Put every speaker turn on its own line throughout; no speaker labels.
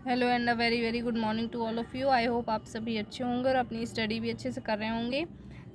Hello and a very very good morning to all of you. I hope आप सभी अच्छे होंगे और अपनी स्टडी भी अच्छे से कर रहे होंगे।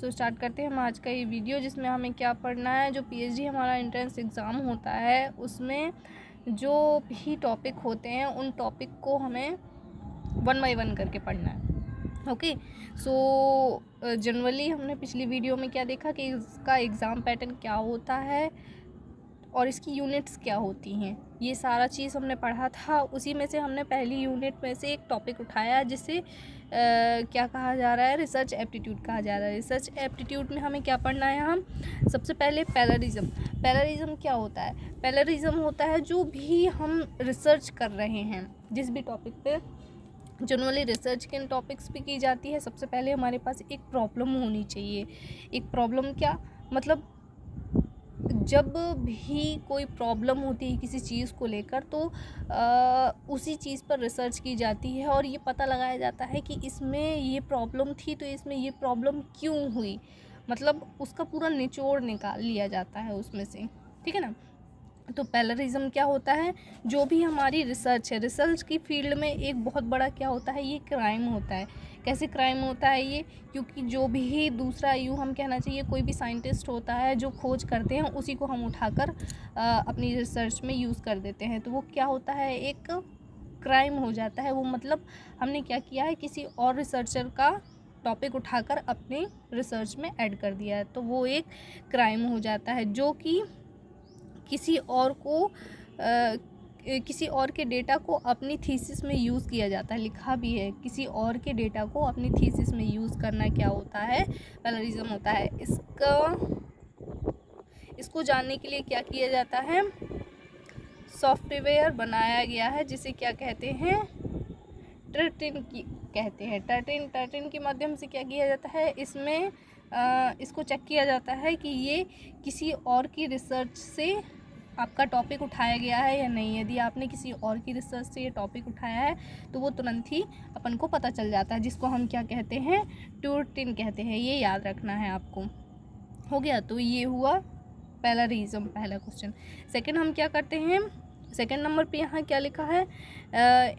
सो स्टार्ट करते हैं हम आज का ये वीडियो, जिसमें हमें क्या पढ़ना है। जो पीएचडी हमारा एंट्रेंस एग्ज़ाम होता है, उसमें जो भी टॉपिक होते हैं उन टॉपिक को हमें 1 बाय 1 करके पढ़ना है। ओके, सो जनरली हमने पिछली वीडियो में क्या देखा कि इसका एग्ज़ाम पैटर्न क्या होता है और इसकी यूनिट्स क्या होती हैं, ये सारा चीज़ हमने पढ़ा था। उसी में से हमने पहली यूनिट में से एक टॉपिक उठाया जिसे क्या कहा जा रहा है, रिसर्च एप्टीट्यूड कहा जा रहा है। रिसर्च एप्टीट्यूड में हमें क्या पढ़ना है, हम सबसे पहले पैलरिज्म। पैलरिज्म क्या होता है? पैलरिज्म होता है जो भी हम रिसर्च कर रहे हैं, जिस भी टॉपिक पे जनरली रिसर्च किन टॉपिक्स पे की जाती है, सबसे पहले हमारे पास एक प्रॉब्लम होनी चाहिए। एक प्रॉब्लम क्या मतलब, जब भी कोई प्रॉब्लम होती है किसी चीज़ को लेकर तो उसी चीज़ पर रिसर्च की जाती है और ये पता लगाया जाता है कि इसमें ये प्रॉब्लम थी तो इसमें ये प्रॉब्लम क्यों हुई, मतलब उसका पूरा निचोड़ निकाल लिया जाता है उसमें से। ठीक है ना? तो पैलरिज्म क्या होता है, जो भी हमारी रिसर्च है, रिसर्च की फील्ड में एक बहुत बड़ा क्या होता है, ये क्राइम होता है। कैसे क्राइम होता है ये? क्योंकि जो भी दूसरा यूँ हम कहना चाहिए कोई भी साइंटिस्ट होता है जो खोज करते हैं, उसी को हम उठाकर अपनी रिसर्च में यूज़ कर देते हैं, तो वो क्या होता है, एक क्राइम हो जाता है वो। मतलब हमने क्या किया है, किसी और रिसर्चर का टॉपिक उठाकर अपने रिसर्च में ऐड कर दिया है, तो वो एक क्राइम हो जाता है। जो कि किसी और के डेटा को अपनी थीसिस में यूज़ किया जाता है, लिखा भी है, किसी और के डेटा को अपनी थीसिस में यूज़ करना क्या होता है, पैलरिज्म होता है। इसको जानने के लिए क्या किया जाता है, सॉफ्टवेयर बनाया गया है जिसे क्या कहते हैं, टर्टिन की कहते हैं। टर्टिन के माध्यम से क्या किया जाता है, इसमें इसको चेक किया जाता है कि ये किसी और की रिसर्च से आपका टॉपिक उठाया गया है या नहीं। यदि आपने किसी और की रिसर्च से ये टॉपिक उठाया है तो वो तुरंत ही अपन को पता चल जाता है, जिसको हम क्या कहते हैं, टर्टिन कहते हैं। ये याद रखना है आपको। हो गया, तो ये हुआ पैलरिज्म, पहला क्वेश्चन। सेकंड हम क्या करते हैं, सेकंड नंबर पे यहाँ क्या लिखा है,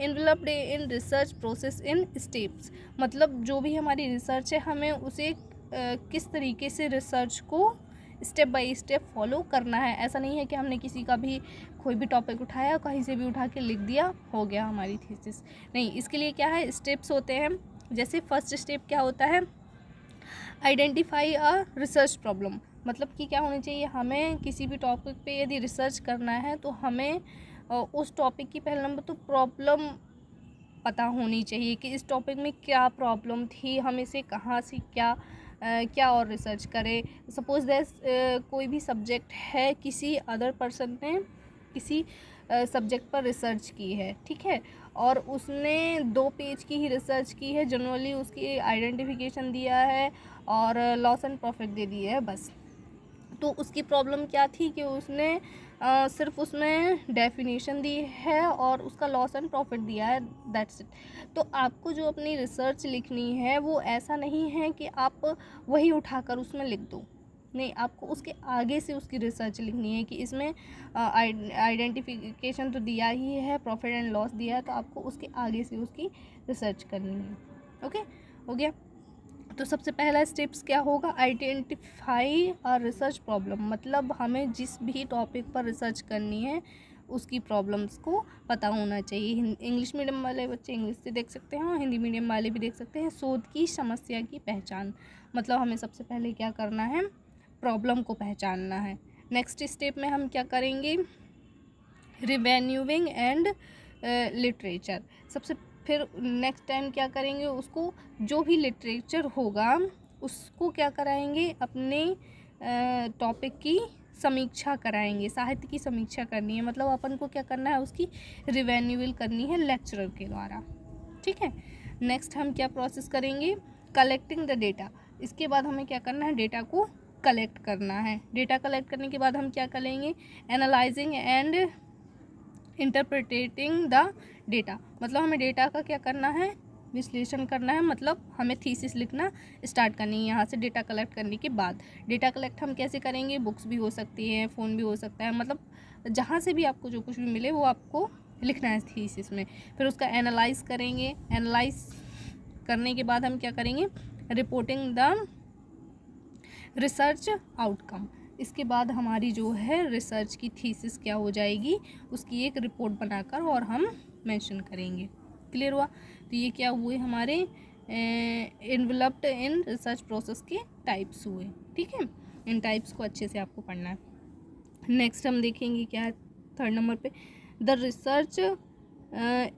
enveloped in research process in steps. मतलब जो भी हमारी रिसर्च है, हमें उसे किस तरीके से रिसर्च को स्टेप बाय स्टेप फॉलो करना है। ऐसा नहीं है कि हमने किसी का भी कोई भी टॉपिक उठाया, कहीं से भी उठा के लिख दिया, हो गया हमारी थीसिस। नहीं, इसके लिए क्या है, स्टेप्स होते हैं। जैसे फर्स्ट स्टेप क्या होता है, आइडेंटिफाई अ रिसर्च प्रॉब्लम। मतलब कि क्या होनी चाहिए, हमें किसी भी टॉपिक पे यदि रिसर्च करना है तो हमें उस टॉपिक की पहले नंबर तो प्रॉब्लम पता होनी चाहिए कि इस टॉपिक में क्या प्रॉब्लम थी, हम इसे कहाँ से क्या और रिसर्च करें। सपोज दैट कोई भी सब्जेक्ट है, किसी अदर पर्सन ने किसी सब्जेक्ट पर रिसर्च की है, ठीक है, और उसने 2 पेज की ही रिसर्च की है, जनरली उसकी आइडेंटिफिकेशन दिया है और लॉस एंड प्रॉफिट दे दिया है बस। तो उसकी प्रॉब्लम क्या थी कि उसने सिर्फ उसमें डेफिनेशन दी है और उसका लॉस एंड प्रॉफिट दिया है, दैट्स इट। तो आपको जो अपनी रिसर्च लिखनी है वो ऐसा नहीं है कि आप वही उठाकर उसमें लिख दो, नहीं, आपको उसके आगे से उसकी रिसर्च लिखनी है कि इसमें आइडेंटिफिकेशन तो दिया ही है, प्रॉफिट एंड लॉस दिया है, तो आपको उसके आगे से उसकी रिसर्च करनी है। ओके, हो गया। तो सबसे पहला स्टेप्स क्या होगा, आइडेंटिफाई और रिसर्च प्रॉब्लम। मतलब हमें जिस भी टॉपिक पर रिसर्च करनी है उसकी प्रॉब्लम्स को पता होना चाहिए। इंग्लिश मीडियम वाले बच्चे इंग्लिश से देख सकते हैं और हिंदी मीडियम वाले भी देख सकते हैं। शोध की समस्या की पहचान, मतलब हमें सबसे पहले क्या करना है, प्रॉब्लम को पहचानना है। नेक्स्ट स्टेप में हम क्या करेंगे, रिवेन्यूइंग एंड लिटरेचर। सबसे फिर नेक्स्ट टाइम क्या करेंगे, उसको जो भी लिटरेचर होगा उसको क्या कराएंगे, अपने टॉपिक की समीक्षा कराएंगे, साहित्य की समीक्षा करनी है। मतलब अपन को क्या करना है, उसकी रिवेन्यूअल करनी है लेक्चरर के द्वारा, ठीक है। नेक्स्ट हम क्या प्रोसेस करेंगे, कलेक्टिंग द डेटा। इसके बाद हमें क्या करना है, डेटा को कलेक्ट करना है। डेटा कलेक्ट करने के बाद हम क्या करेंगे, analysing and interpreting the data. मतलब हमें डेटा का क्या करना है, विश्लेषण करना है। मतलब हमें थीसिस लिखना स्टार्ट करनी है यहाँ से डेटा कलेक्ट करने के बाद। डेटा कलेक्ट हम कैसे करेंगे, बुक्स भी हो सकती हैं, फ़ोन भी हो सकता है, मतलब जहाँ से भी आपको जो कुछ भी मिले वो आपको लिखना है थीसिस में। फिर उसका एनालाइज करेंगे, एनालाइज करने के बाद हम क्या करेंगे, रिपोर्टिंग द रिसर्च आउटकम। इसके बाद हमारी जो है रिसर्च की थीसिस क्या हो जाएगी, उसकी एक रिपोर्ट बनाकर और हम मेंशन करेंगे। क्लियर हुआ? तो ये क्या हुए हमारे इन्वेलप्ड इन रिसर्च प्रोसेस के टाइप्स हुए। ठीक है, इन टाइप्स को अच्छे से आपको पढ़ना है। नेक्स्ट हम देखेंगे क्या है 3rd नंबर पे, the research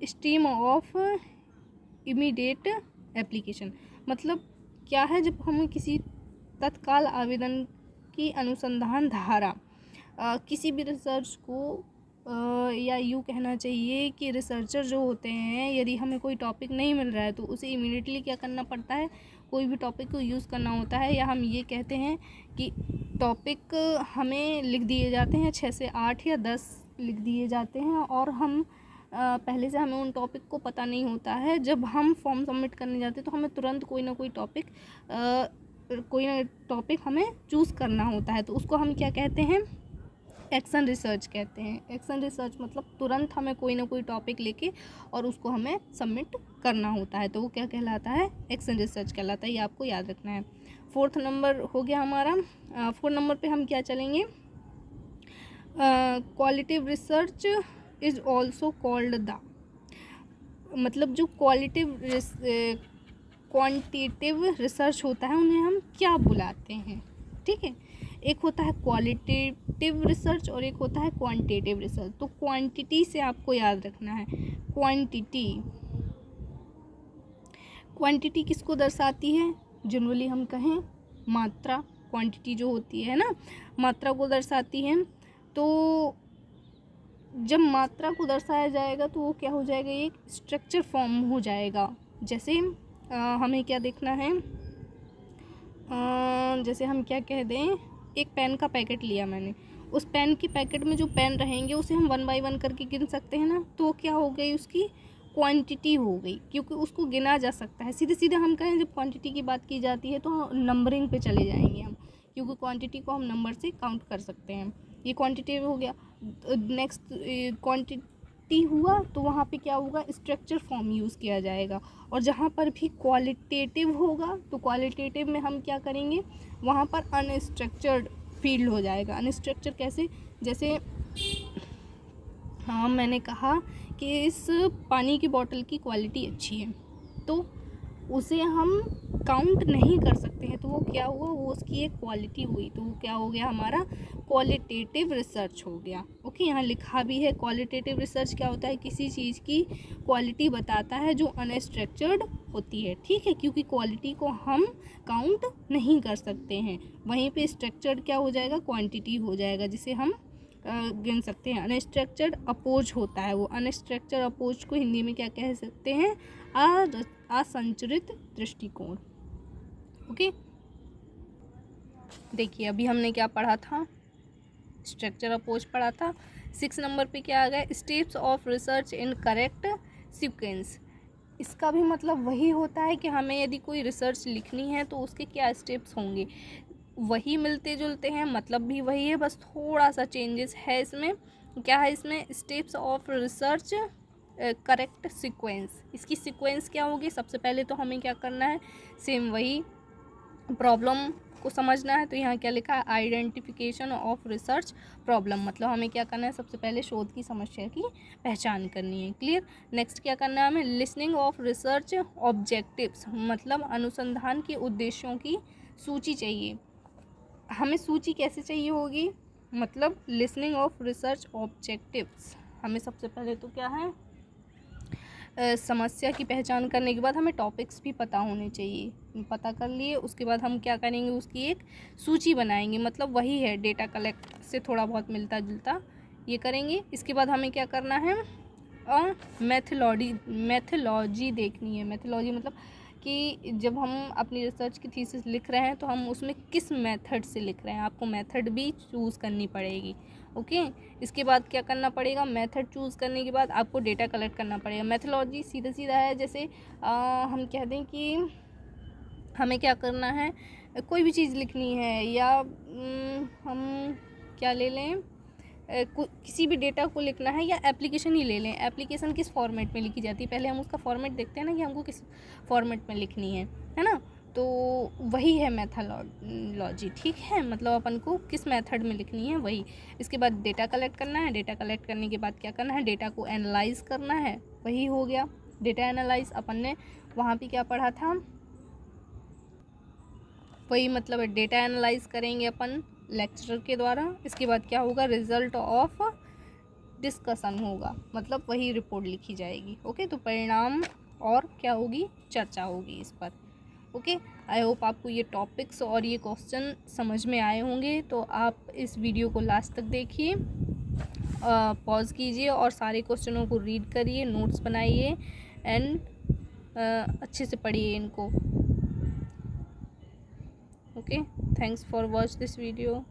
stream of immediate application. मतलब क्या है, जब हमें किसी तत्काल आवेदन की अनुसंधान धारा किसी भी रिसर्च को या यूँ कहना चाहिए कि रिसर्चर जो होते हैं, यदि हमें कोई टॉपिक नहीं मिल रहा है तो उसे इमीडिएटली क्या करना पड़ता है, कोई भी टॉपिक को यूज़ करना होता है, या हम ये कहते हैं कि टॉपिक हमें लिख दिए जाते हैं 6 से 8 या 10 लिख दिए जाते हैं, और हम पहले से हमें उन टॉपिक को पता नहीं होता है। जब हम फॉर्म सबमिट करने जाते हैं तो हमें तुरंत कोई ना कोई टॉपिक हमें चूज़ करना होता है, तो उसको हम क्या कहते हैं, एक्शन रिसर्च कहते हैं। एक्शन रिसर्च मतलब तुरंत हमें कोई ना कोई टॉपिक लेके और उसको हमें सबमिट करना होता है, तो वो क्या कहलाता है, एक्शन रिसर्च कहलाता है। ये आपको याद रखना है। 4th नंबर हो गया हमारा। 4 नंबर पे हम क्या चलेंगे, qualitative research is also called the, मतलब जो क्वांटिटेटिव रिसर्च होता है उन्हें हम क्या बुलाते हैं। ठीक है, एक होता है क्वालिटेटिव रिसर्च और एक होता है क्वांटिटेटिव रिसर्च। तो क्वांटिटी से आपको याद रखना है, क्वांटिटी किसको दर्शाती है, जनरली हम कहें मात्रा, क्वांटिटी जो होती है ना, मात्रा को दर्शाती है। तो जब मात्रा को दर्शाया जाएगा तो वो क्या हो जाएगा, एक स्ट्रक्चर फॉर्म हो जाएगा। जैसे हमें क्या देखना है, जैसे हम क्या कह दें, एक पेन का पैकेट लिया मैंने, उस पेन के पैकेट में जो पेन रहेंगे उसे हम 1 बाय 1 करके गिन सकते हैं ना, तो क्या हो गई, उसकी क्वांटिटी हो गई, क्योंकि उसको गिना जा सकता है। सीधे सीधे हम कहें जब क्वांटिटी की बात की जाती है तो नंबरिंग पे चले जाएंगे हम, क्योंकि क्वांटिटी को हम नंबर से काउंट कर सकते हैं। ये क्वांटिटी हो गया। नेक्स्ट क्वांटिटी हुआ तो वहाँ पे क्या होगा, स्ट्रक्चर फॉर्म यूज़ किया जाएगा। और जहाँ पर भी क्वालिटेटिव होगा तो क्वालिटेटिव में हम क्या करेंगे, वहाँ पर अनस्ट्रक्चर्ड फील्ड हो जाएगा। अनस्ट्रक्चर कैसे, जैसे हाँ मैंने कहा कि इस पानी की बोतल की क्वालिटी अच्छी है, तो उसे हम काउंट नहीं कर सकते हैं, तो वो क्या हुआ, वो उसकी एक क्वालिटी हुई, तो वो क्या हो गया, हमारा क्वालिटेटिव रिसर्च हो गया। ओके, यहाँ लिखा भी है क्वालिटेटिव रिसर्च क्या होता है, किसी चीज़ की क्वालिटी बताता है जो अनस्ट्रक्चर्ड होती है। ठीक है, क्योंकि क्वालिटी को हम काउंट नहीं कर सकते हैं। वहीं पे स्ट्रक्चर्ड क्या हो जाएगा, क्वांटिटी हो जाएगा, जिसे हम गिन सकते हैं। अनस्ट्रक्चर्ड अपोज होता है, वो अनस्ट्रक्चर्ड अपोज को हिंदी में क्या कह सकते हैं, असंरचित दृष्टिकोण। ओके, देखिए अभी हमने क्या पढ़ा था, स्ट्रक्चर अपोज पढ़ा था। 6 नंबर पे क्या आ गया, steps of research in correct sequence. इसका भी मतलब वही होता है कि हमें यदि कोई रिसर्च लिखनी है तो उसके क्या स्टेप्स होंगे, वही मिलते जुलते हैं, मतलब भी वही है, बस थोड़ा सा चेंजेस है इसमें। क्या है इसमें, steps of research correct sequence. इसकी सीक्वेंस क्या होगी, सबसे पहले तो हमें क्या करना है, सेम वही प्रॉब्लम को समझना है। तो यहाँ क्या लिखा है, आइडेंटिफिकेशन ऑफ रिसर्च प्रॉब्लम, मतलब हमें क्या करना है, सबसे पहले शोध की समस्या की पहचान करनी है। क्लियर। नेक्स्ट क्या करना है हमें, लिसनिंग ऑफ रिसर्च ऑब्जेक्टिव्स, मतलब अनुसंधान के उद्देश्यों की सूची चाहिए। हमें सूची कैसे चाहिए होगी, मतलब लिसनिंग ऑफ रिसर्च ऑब्जेक्टिव्स, हमें सबसे पहले तो क्या है, समस्या की पहचान करने के बाद हमें टॉपिक्स भी पता होने चाहिए। पता कर लिए, उसके बाद हम क्या करेंगे, उसकी एक सूची बनाएंगे, मतलब वही है डेटा कलेक्ट से थोड़ा बहुत मिलता जुलता ये करेंगे। इसके बाद हमें क्या करना है, मैथोलॉजी देखनी है। मैथोलॉजी मतलब कि जब हम अपनी रिसर्च की थीसिस लिख रहे हैं तो हम उसमें किस मेथड से लिख रहे हैं, आपको मेथड भी चूज़ करनी पड़ेगी। ओके, इसके बाद क्या करना पड़ेगा, मेथड चूज़ करने के बाद आपको डेटा कलेक्ट करना पड़ेगा। मेथोलॉजी सीधा सीधा है, जैसे हम कह दें कि हमें क्या करना है, कोई भी चीज़ लिखनी है, या हम क्या ले लें, किसी भी डेटा को लिखना है, या एप्लीकेशन ही ले लें, एप्लीकेशन किस फॉर्मेट में लिखी जाती है, पहले हम उसका फॉर्मेट देखते हैं ना कि हमको किस फॉर्मेट में लिखनी है ना। तो वही है मेथोलॉजी, ठीक है, मतलब अपन को किस मेथड में लिखनी है वही। इसके बाद डेटा कलेक्ट करना है, डेटा कलेक्ट करने के बाद क्या करना है, डेटा को एनालाइज करना है, वही हो गया डेटा एनालाइज। अपन ने वहाँ पे क्या पढ़ा था, वही मतलब है डेटा एनालाइज करेंगे अपन लेक्चर के द्वारा। इसके बाद क्या होगा, रिजल्ट ऑफ डिस्कशन होगा, मतलब वही रिपोर्ट लिखी जाएगी। ओके, तो परिणाम और क्या होगी, चर्चा होगी इस पर। ओके, आई होप आपको ये टॉपिक्स और ये क्वेश्चन समझ में आए होंगे। तो आप इस वीडियो को लास्ट तक देखिए, पॉज कीजिए और सारे क्वेश्चनों को रीड करिए, नोट्स बनाइए एंड अच्छे से पढ़िए इनको। Okay, thanks for watch this video.